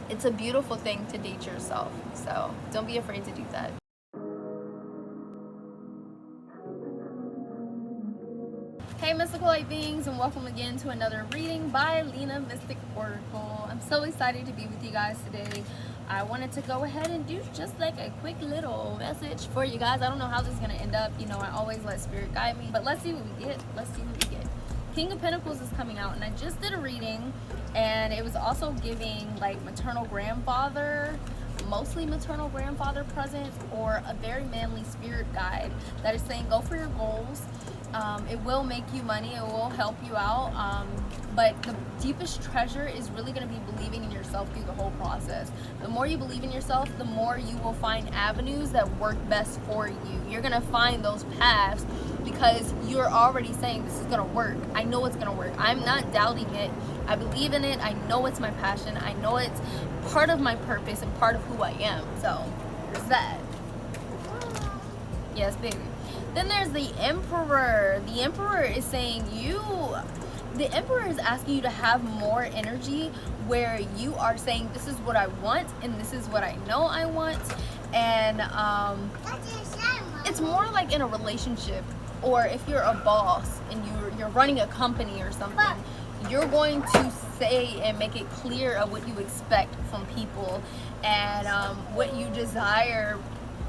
It's a beautiful thing to date yourself. So don't be afraid to do that. Hey mystical light beings, and welcome again to another reading by Lena Mystic Oracle. I'm so excited to be with you guys today. I wanted to go ahead and do just like a quick little message for you guys. I don't know how this is going to end up. You know, I always let spirit guide me, but let's see what we get. Let's see what we get. King of Pentacles is coming out, and I just did a reading, and it was also giving like maternal grandfather, mostly maternal grandfather presence, or a very manly spirit guide that is saying go for your goals. It will make you money, it will help you out, but the deepest treasure is really going to be believing in yourself through the whole process. The more you believe in yourself, the more you will find avenues that work best for you. You're going to find those paths because you're already saying this is going to work. I know it's going to work. I'm not doubting it. I believe in it. I know it's my passion. I know it's part of my purpose and part of who I am. So there's that. Yes, baby. Then there's the Emperor. The Emperor is saying the Emperor is asking you to have more energy where you are saying this is what I want and this is what I know I want. And it's more like in a relationship, or if you're a boss and you're running a company or something, you're going to say and make it clear of what you expect from people and what you desire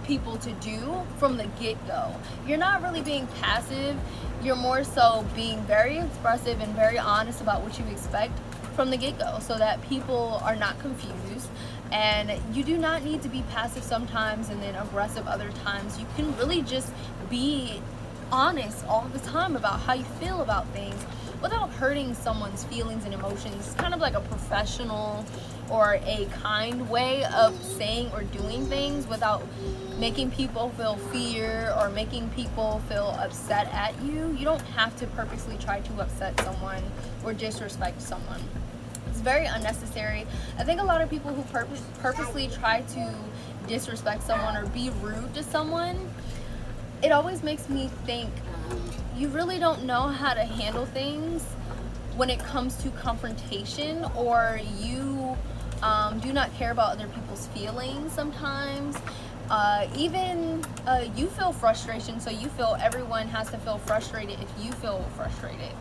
people to do from the get-go. You're not really being passive. You're more so being very expressive and very honest about what you expect from the get-go so that people are not confused. And you do not need to be passive sometimes and then aggressive other times. You can really just be honest all the time about how you feel about things without hurting someone's feelings and emotions. It's kind of like a professional or a kind way of saying or doing things without making people feel fear or making people feel upset at you. You don't have to purposely try to upset someone or disrespect someone. It's very unnecessary. I think a lot of people who purposely try to disrespect someone or be rude to someone, it always makes me think you really don't know how to handle things when it comes to confrontation, or you do not care about other people's feelings sometimes. You feel frustration, so you feel everyone has to feel frustrated if you feel frustrated.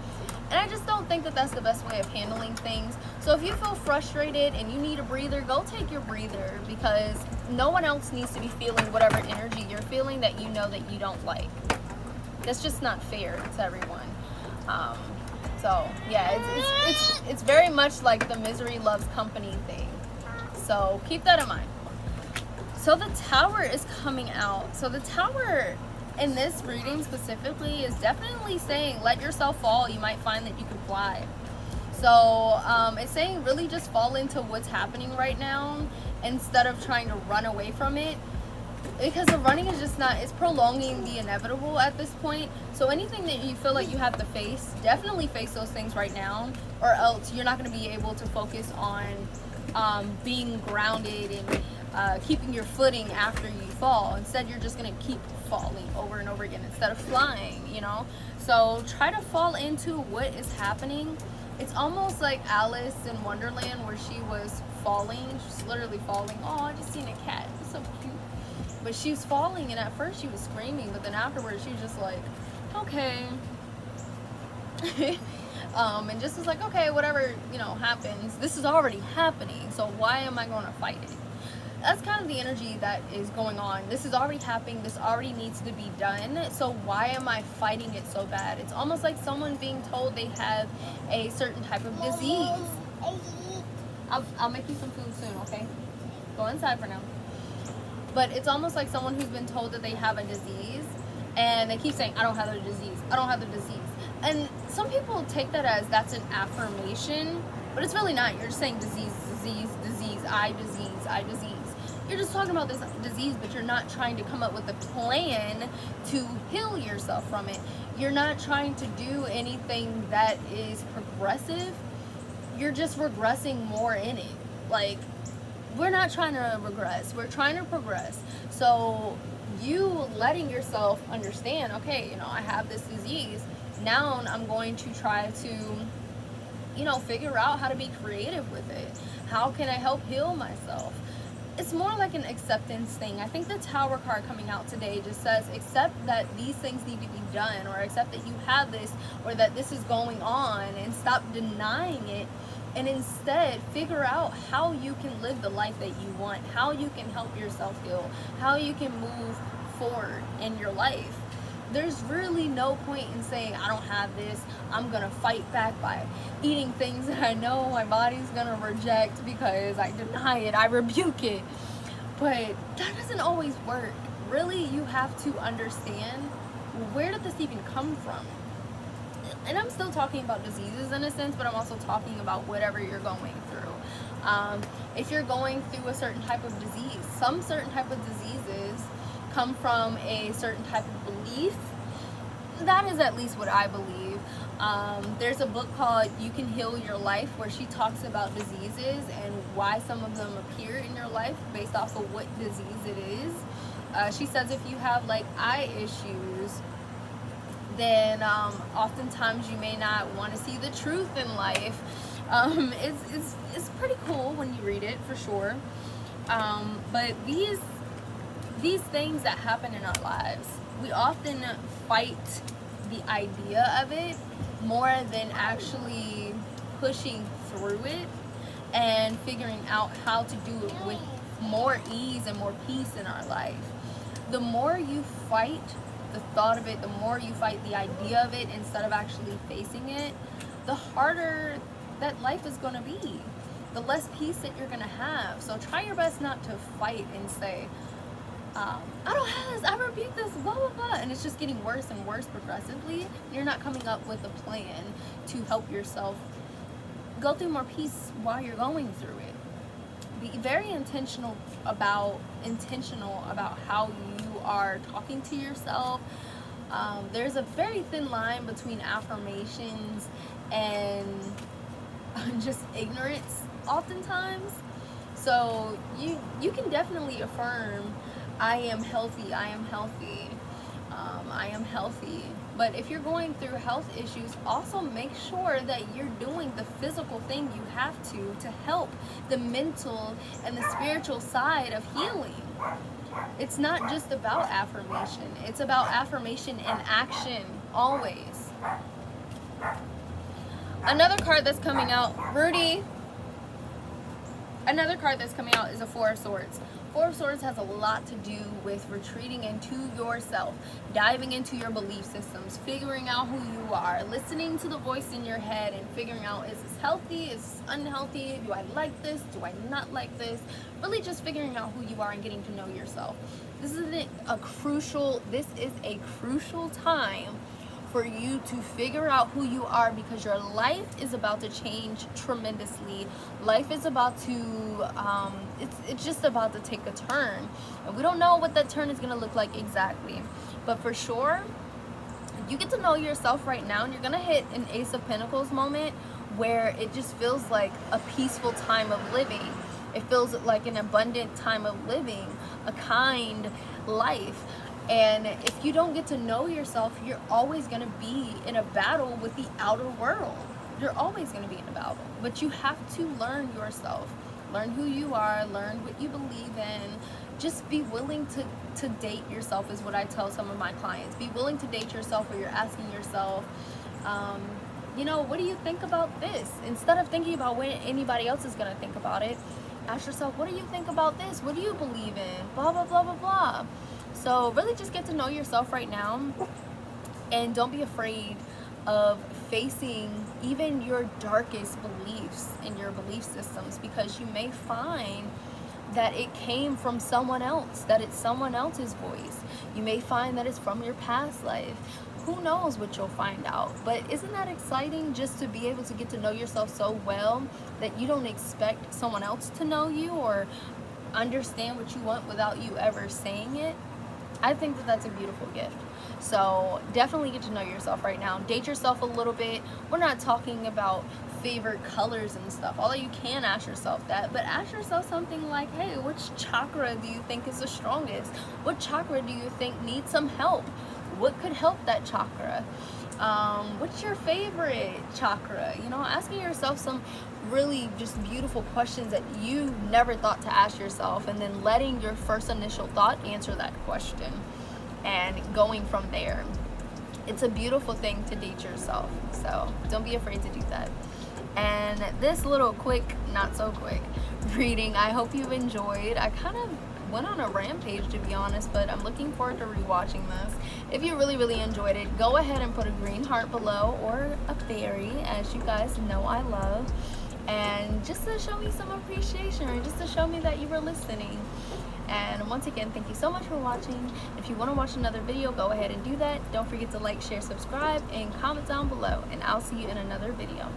And I just don't think that that's the best way of handling things. So if you feel frustrated and you need a breather, go take your breather, because no one else needs to be feeling whatever energy you're feeling that you know that you don't like. That's just not fair to everyone. So yeah, it's very much like the misery loves company thing. So keep that in mind. So the Tower is coming out. So the Tower in this reading specifically is definitely saying let yourself fall. You might find that you can fly. So it's saying really just fall into what's happening right now instead of trying to run away from it, because the running is just not, it's prolonging the inevitable at this point. So anything that you feel like you have to face, definitely face those things right now, or else you're not going to be able to focus on being grounded and keeping your footing after you fall. Instead, you're just going to keep falling over and over again instead of flying, you know. So try to fall into what is happening. It's almost like Alice in Wonderland, where she was falling. She's literally falling. Oh, I just seen a cat. It's so cute. But she was falling, and at first she was screaming, but then afterwards she was just like, okay. And just was like, okay, whatever, you know, happens. This is already happening, so why am I going to fight it? That's kind of the energy that is going on. This is already happening. This already needs to be done. So why am I fighting it so bad? It's almost like someone being told they have a certain type of disease. I'll make you some food soon, okay? Go inside for now. But it's almost like someone who's been told that they have a disease, and they keep saying, I don't have the disease. I don't have the disease. And some people take that as that's an affirmation, but it's really not. You're just saying disease, disease, disease, I disease. You're just talking about this disease, but you're not trying to come up with a plan to heal yourself from it. You're not trying to do anything that is progressive. You're just regressing more in it. Like, we're not trying to regress. We're trying to progress. So you letting yourself understand, okay, you know, I have this disease. Now I'm going to try to you know, figure out how to be creative with it. How can I help heal myself? It's more like an acceptance thing. I think the Tower card coming out today just says accept that these things need to be done, or accept that you have this, or that this is going on, and stop denying it, and instead figure out how you can live the life that you want, how you can help yourself heal, how you can move forward in your life. There's really no point in saying, I don't have this, I'm gonna fight back by eating things that I know my body's gonna reject because I deny it, I rebuke it. But that doesn't always work. Really, you have to understand, where did this even come from? And I'm still talking about diseases in a sense, but I'm also talking about whatever you're going through. If you're going through a certain type of disease, some certain type of diseases come from a certain type of belief. That is at least what I believe. There's a book called You Can Heal Your Life, where she talks about diseases and why some of them appear in your life based off of what disease it is. She says if you have like eye issues, then oftentimes you may not want to see the truth in life. It's pretty cool when you read it, for sure. But these things that happen in our lives, we often fight the idea of it more than actually pushing through it and figuring out how to do it with more ease and more peace in our life. The more you fight the thought of it, the more you fight the idea of it instead of actually facing it, the harder that life is going to be, the less peace that you're going to have. So try your best not to fight and say, I don't have this, I rebuke this, blah blah blah, and it's just getting worse and worse progressively. You're not coming up with a plan to help yourself go through more peace while you're going through it. Be very intentional about how you are talking to yourself. There's a very thin line between affirmations and just ignorance oftentimes. So you can definitely affirm, I am healthy, I am healthy, I am healthy. But if you're going through health issues, also make sure that you're doing the physical thing you have to help the mental and the spiritual side of healing. It's not just about affirmation. It's about affirmation and action, always. Another card that's coming out, Rudy. Another card that's coming out is a Four of Swords. Four of Swords has a lot to do with retreating into yourself, diving into your belief systems, figuring out who you are, listening to the voice in your head and figuring out, is this healthy, is this unhealthy, do I like this, do I not like this? Really just figuring out who you are and getting to know yourself. This is a crucial time for you to figure out who you are, because your life is about to change tremendously. Life is about to, it's just about to take a turn. And we don't know what that turn is going to look like exactly. But for sure, you get to know yourself right now, and you're going to hit an Ace of Pentacles moment where it just feels like a peaceful time of living. It feels like an abundant time of living, a kind life. And if you don't get to know yourself, you're always going to be in a battle with the outer world. You're always going to be in a battle. But you have to learn yourself. Learn who you are. Learn what you believe in. Just be willing to date yourself is what I tell some of my clients. Be willing to date yourself, where you're asking yourself, you know, what do you think about this? Instead of thinking about what anybody else is going to think about it, ask yourself, what do you think about this? What do you believe in? Blah, blah, blah, blah, blah. So really just get to know yourself right now, and don't be afraid of facing even your darkest beliefs and your belief systems, because you may find that it came from someone else, that it's someone else's voice. You may find that it's from your past life. Who knows what you'll find out? But isn't that exciting, just to be able to get to know yourself so well that you don't expect someone else to know you or understand what you want without you ever saying it? I think that that's a beautiful gift. So definitely get to know yourself right now. Date yourself a little bit. We're not talking about favorite colors and stuff, although you can ask yourself that, but ask yourself something like, hey, which chakra do you think is the strongest? What chakra do you think needs some help? What could help that chakra? What's your favorite chakra? You know, asking yourself some really just beautiful questions that you never thought to ask yourself, and then letting your first initial thought answer that question and going from there. It's a beautiful thing to date yourself, so don't be afraid to do that. And this little quick, not so quick reading, I hope you've enjoyed. I kind of went on a rampage, to be honest, but I'm looking forward to rewatching this. If you really enjoyed it, go ahead and put a green heart below, or a fairy, as you guys know I love, and just to show me some appreciation, or just to show me that you were listening. And once again, thank you so much for watching. If you want to watch another video, go ahead and do that. Don't forget to like, share, subscribe, and comment down below, and I'll see you in another video.